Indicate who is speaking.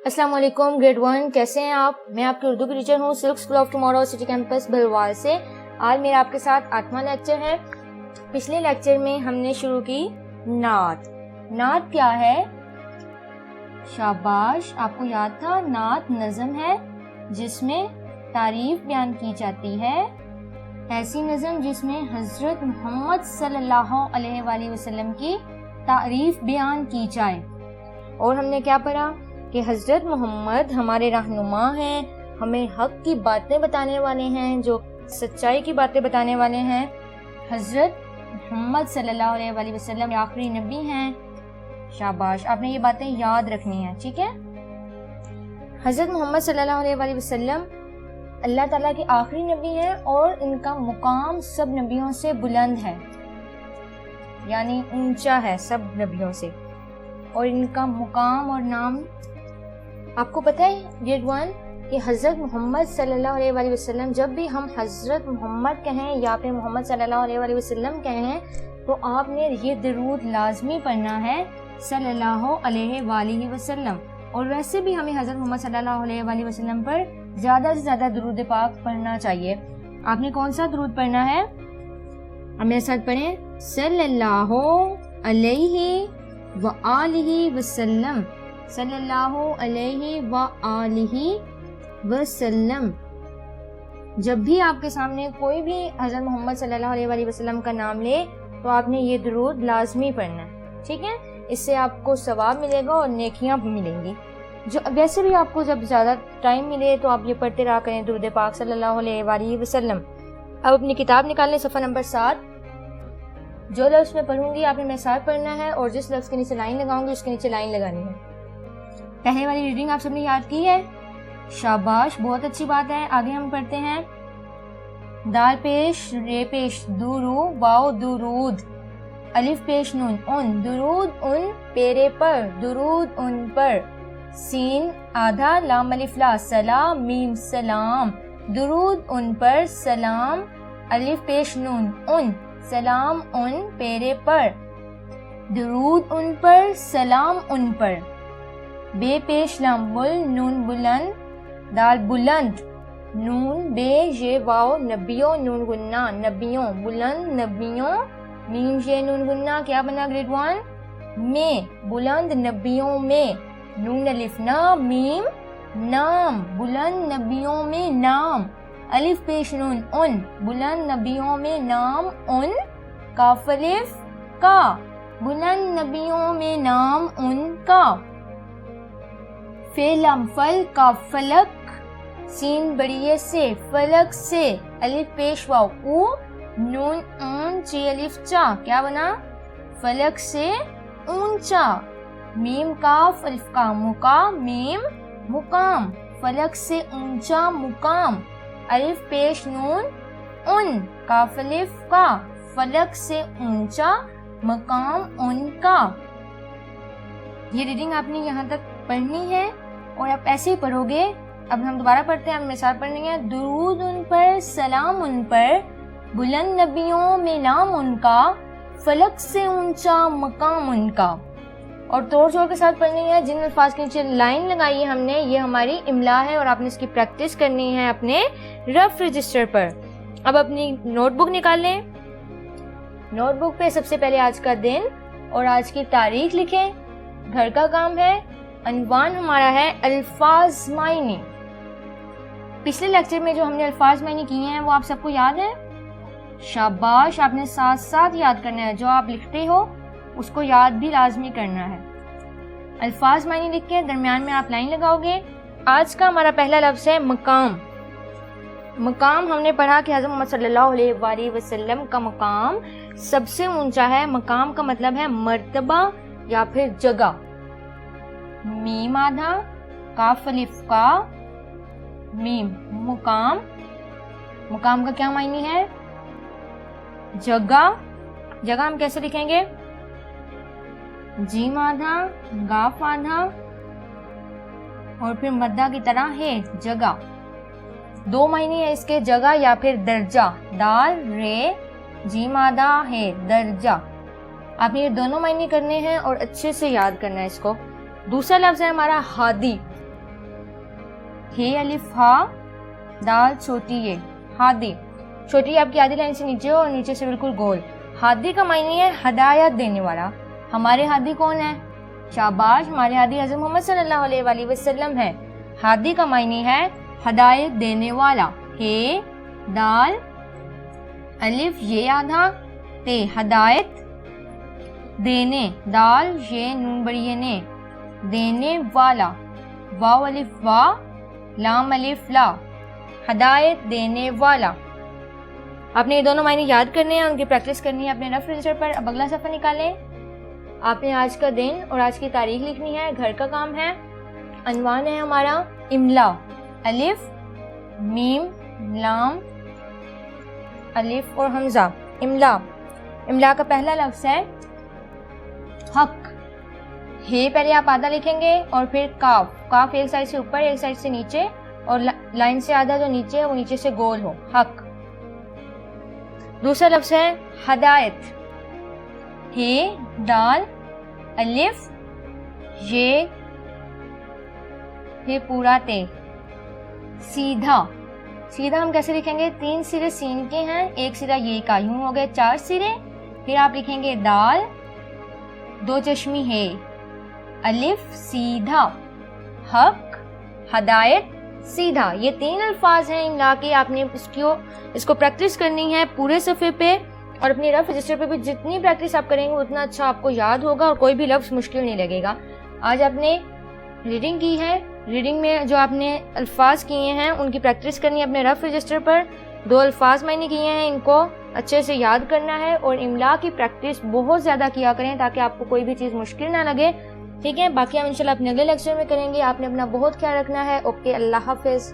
Speaker 1: अस्सलाम वालेकुम ग्रेड 1, कैसे हैं आप? मैं आपकी उर्दू की टीचर हूँ silk school of tomorrow city campus Balwal से। आज मेरा आपके साथ 8वां लेक्चर है। पिछले लेक्चर में हमने शुरू की नात। नात क्या है? शाबाश, आपको याद था। नात नज़म है जिसमें तारीफ बयान की जाती है, ऐसी नज़म जिसमें हज़रत मोहम्मद सल्लल्लाहु अलैहि वसल्लम की तारीफ बयान की जाए। और हमने क्या पढ़ा कि हज़रत मोहम्मद हमारे रहनुमा हैं, हमें हक़ की बातें बताने वाले हैं, जो सच्चाई की बातें बताने वाले हैं। हज़रत मोहम्मद सल्लल्लाहु अलैहि वसल्लम आखिरी नबी हैं। शाबाश, आपने ये बातें याद रखनी है, ठीक है। हज़रत मोहम्मद सल्लल्लाहु अलैहि वसल्लम अल्लाह ताला के आखिरी नबी हैं और इनका मुकाम सब नबियों से बुलंद है, यानी ऊंचा है सब नबियों से। और इनका मुकाम और नाम आपको पता है ग्रेड 1 कि हज़रत मोहम्मद सल्लल्लाहु अलैहि वसल्लम, जब भी हम हज़रत मोहम्मद कहें या फिर मोहम्मद सल्लल्लाहु अलैहि वसल्लम कहें तो आपने ये दरूद लाजमी पढ़ना है सल्लल्लाहु अलैहि वसल्लम। और वैसे भी हमें हज़रत मोहम्मद सल्लल्लाहु अलैहि वसल्लम पर ज़्यादा से ज़्यादा दरूद पाक पढ़ना चाहिए। आपने कौन सा दरूद पढ़ना है? अब मेरे साथ पढ़ें, सल्लल्लाहु अलैहि व आलिहि वसल्लम, सल्लल्लाहु अलैहि व आलिहि वसल्लम। जब भी आपके सामने कोई भी हज़रत मोहम्मद सल्लल्लाहु अलैहि वसल्लम का नाम ले तो आपने ये दरूद लाजमी पढ़ना है, ठीक है। इससे आपको सवाब मिलेगा और नेकियां भी मिलेंगी। जो वैसे भी आपको जब ज़्यादा टाइम मिले तो आप ये पढ़ते रहा करें दरूद पाक सल्लल्लाहु अलैहि वसल्लम। अब अपनी किताब निकालें, सफ़ा नंबर 7। जो लफ्ज़ मैं पढ़ूंगी आपने मेरे साथ पढ़ना है और जिस लफ्ज़ के नीचे लाइन लगाऊंगी उसके नीचे लाइन लगानी है। पहले वाली रीडिंग आप सबने याद की है? शाबाश, बहुत अच्छी बात है। आगे हम पढ़ते हैं। दाल पेश रे पेश दुरू वाओ दुरूद, अलिफ पेश नून उन, दुरूद उन पेरे पर, दुरूद उन पर, सीन आधा लाम अलिफ ला सलाम मीम सलाम, दुरूद उन पर सलाम, अलिफ पेश नून उन, सलाम उन पेरे पर, दुरूद उन पर सलाम उन पर, बे पेश लाम बुल नून बुलंद, दाल बुलंद, नून बे ये वाओ नबियों नून गुन्ना, नबियों बुलंद नबियों, मीम ये नून गुन्ना, क्या बना ग्रेड 1 में, बुलंद नबियों में, नून अलिफ ना मीम नाम, बुलंद नबियों में नाम, अलिफ पेश नून उन, बुलंद नबियों में नाम उन, काफ अलिफ का, बुलंद नबियों में नाम उनका, फेलम फल का फलक, सीन बड़िए से फलक से, अलिफ पेश वाओ ऊ, नून ऊन ची अलिफ चा, क्या बना? फलक से ऊंचा, मीम काफ अलिफ का मुका, मीम मुकाम, फलक से ऊंचा मुकाम, अलिफ पेश नून उन, काफ अलिफ का, फलक से ऊंचा मकाम उनका। ये रीडिंग आपने यहाँ तक पढ़नी है और आप ऐसे ही पढ़ोगे। अब हम दोबारा पढ़ते हैं, अब मेरे साथ पढ़नी है। दुरूद उन पर सलाम उन पर, बुलंद नबियों में नाम उनका, फलक से ऊंचा मकाम उनका। और तोड़ जोड़ के साथ पढ़नी है। जिन अल्फाज के नीचे लाइन लगाई है हमने, ये हमारी इमला है और आपने इसकी प्रैक्टिस करनी है अपने रफ रजिस्टर पर। अब अपनी नोटबुक निकाल लें। नोटबुक पे सबसे पहले आज का दिन और आज की तारीख लिखें। घर का काम है। अनवान हमारा है अल्फाज मायने। पिछले लेक्चर में जो हमने अल्फाज मायने किए हैं वो आप सबको याद है? शाबाश, आपने साथ साथ याद करना है। जो आप लिखते हो उसको याद भी लाजमी करना है। अल्फाज मायने लिख के दरमियान में आप लाइन लगाओगे। आज का हमारा पहला लफ्ज़ है मकाम। मकाम हमने पढ़ा कि हज़रत मोहम्मद सल्लल्लाहु अलैहि वसल्लम का मकाम सबसे ऊंचा है। मकाम का मतलब है मर्तबा या फिर जगह। मीम आधा, काफ अलिफ का, मीम मुकाम। मुकाम का क्या मायने है? जगह। जगह हम कैसे लिखेंगे? जीम आधा, गाफ आधा और फिर मद्दा की तरह है जगह। दो मायने है इसके, जगह या फिर दर्जा। दाल रे जीम आधा है दर्जा। आपने ये दोनों मायने करने हैं और अच्छे से याद करना है इसको। दूसरा लफ्ज है हमारा हादी। हे अलिफ हा, दाल छोटी ये, हादी। छोटी आपकी आधी लाइन से नीचे हो और नीचे से बिल्कुल गोल। हादी का मायने है हदायत देने वाला। हमारे हादी कौन है? शाबाश, हमारे हादी हज़रत मोहम्मद सल्लल्लाहु अलैहि वसल्लम है। हादी का मायने है हदायत देने वाला। हे दाल अलिफ ये आधा, ते हदायत देने, दाल ये नून बड़ी ने, देने वाला, वाव अलिफ वा, लाम अलिफ ला, हदायत देने वाला। आपने ये दोनों मायने याद करने हैं, उनकी प्रैक्टिस करनी है अपने रफ रजिस्टर पर। अब अगला सफ़र निकालें। आपने आज का दिन और आज की तारीख लिखनी है, घर का काम है। अनवान है हमारा इमला, अलिफ मीम लाम अलिफ और हमजा। इमला, इमला का पहला लफ्ज़ है हक। हे पहले आप आधा लिखेंगे और फिर काफ, काफ एक साइड से ऊपर एक साइड से नीचे, और लाइन से आधा जो नीचे है वो नीचे से गोल हो, हक। दूसरा लफ्ज़ है हदायत। हे दाल अलिफ ये पूरा ते, सीधा। सीधा हम कैसे लिखेंगे? 3 सिरे सीन के हैं, एक सिरा ये का, यूं हो गए 4 सिरे। फिर आप लिखेंगे दाल 2 चश्मी है, अलिफ सीधा, हक हदायत सीधा। ये 3 अल्फाज हैं इमला के। आपने इसको प्रैक्टिस करनी है पूरे सफ़े पे, और अपनी रफ रजिस्टर पे भी जितनी प्रैक्टिस आप करेंगे उतना अच्छा आपको याद होगा और कोई भी लफ्ज़ मुश्किल नहीं लगेगा। आज आपने रीडिंग की है, रीडिंग में जो आपने अल्फाज किए हैं उनकी प्रैक्टिस करनी है अपने रफ रजिस्टर पर। 2 अल्फाज मैंने किए हैं, इनको अच्छे से याद करना है, और इमला की प्रैक्टिस बहुत ज़्यादा किया करें ताकि आपको कोई भी चीज़ मुश्किल ना लगे। ठीक है, बाकी हम इंशाल्लाह अपने अगले लेक्चर में करेंगे। आपने अपना बहुत ख्याल रखना है। ओके, अल्लाह हाफिज़।